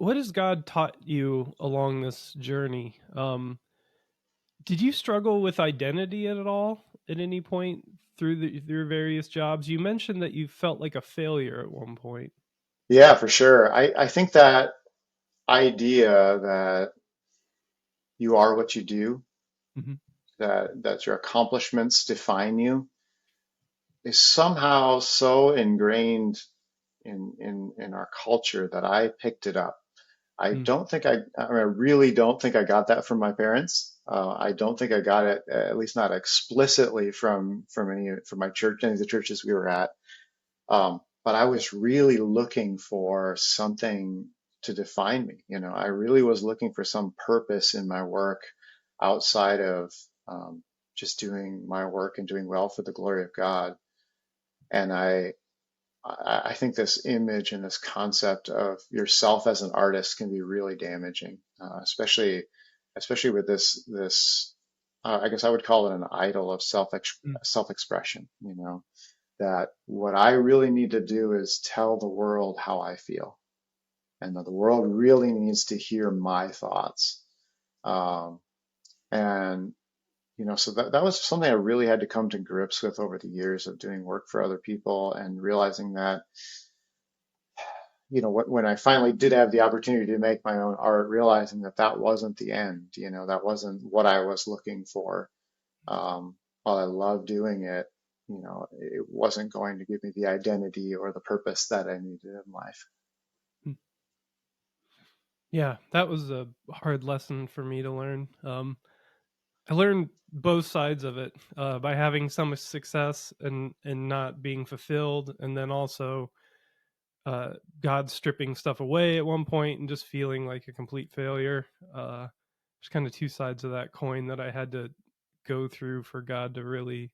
what has God taught you along this journey? Did you struggle with identity at all at any point through various jobs? You mentioned that you felt like a failure at one point. Yeah, for sure. I think that idea that you are what you do, Mhm. that your accomplishments define you, is somehow so ingrained in our culture that I picked it up. I Mm. don't think I mean, I really don't think I got that from my parents. I don't think I got it, at least not explicitly from my church, any of the churches we were at. But I was really looking for something to define me. I really was looking for some purpose in my work outside of just doing my work and doing well for the glory of God. And I think this image and this concept of yourself as an artist can be really damaging, especially with this. I guess I would call it an idol of Mm. self-expression. That what I really need to do is tell the world how I feel, and that the world really needs to hear my thoughts. Um, and so that was something I really had to come to grips with over the years of doing work for other people and realizing that when I finally did have the opportunity to make my own art, realizing that that wasn't the end, that wasn't what I was looking for. While I love doing it, it wasn't going to give me the identity or the purpose that I needed in life. Mm. Yeah, that was a hard lesson for me to learn. I learned both sides of it by having some success and not being fulfilled, and then also uh, God stripping stuff away at one point and just feeling like a complete failure. There's kind of two sides of that coin that I had to go through for God to really,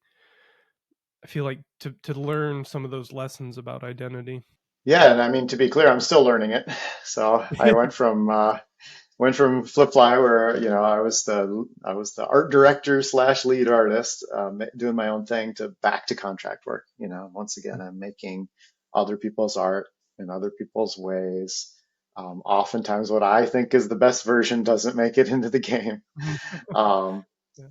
I feel like, to learn some of those lessons about identity. Yeah, and I mean, to be clear, I'm still learning it. So I went from Flip Fly, where I was the art director slash lead artist, doing my own thing, to back to contract work. Once again, I'm making other people's art in other people's ways. Oftentimes, what I think is the best version doesn't make it into the game. Um, Yeah.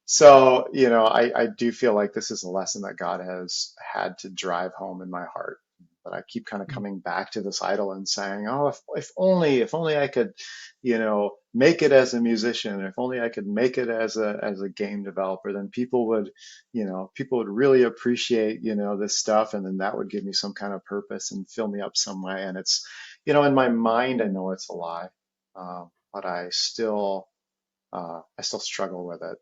so, I do feel like this is a lesson that God has had to drive home in my heart. But I keep kind of coming back to this idol and saying, oh, if only I could, make it as a musician, if only I could make it as a game developer, then people would really appreciate, this stuff, and then that would give me some kind of purpose and fill me up some way. And in my mind, I know it's a lie, but I still struggle with it.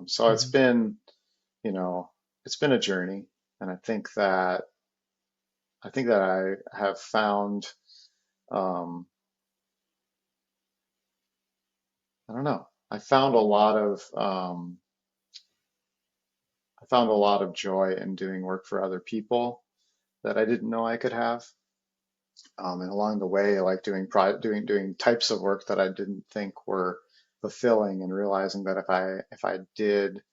So it's Mhm. been, you know, it's been a journey, and I think that I have found, um, I don't know, I found a lot of joy in doing work for other people that I didn't know I could have. And along the way, like doing types of work that I didn't think were fulfilling, and realizing that if I did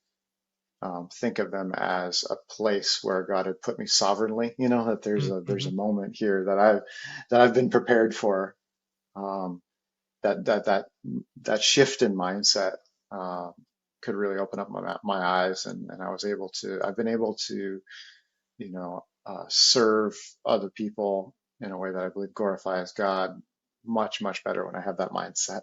think of them as a place where God had put me sovereignly. That there's a Mhm. moment here that I've been prepared for. Um, that shift in mindset uh, could really open up my eyes, and I've been able to serve other people in a way that I believe glorifies God much better when I have that mindset.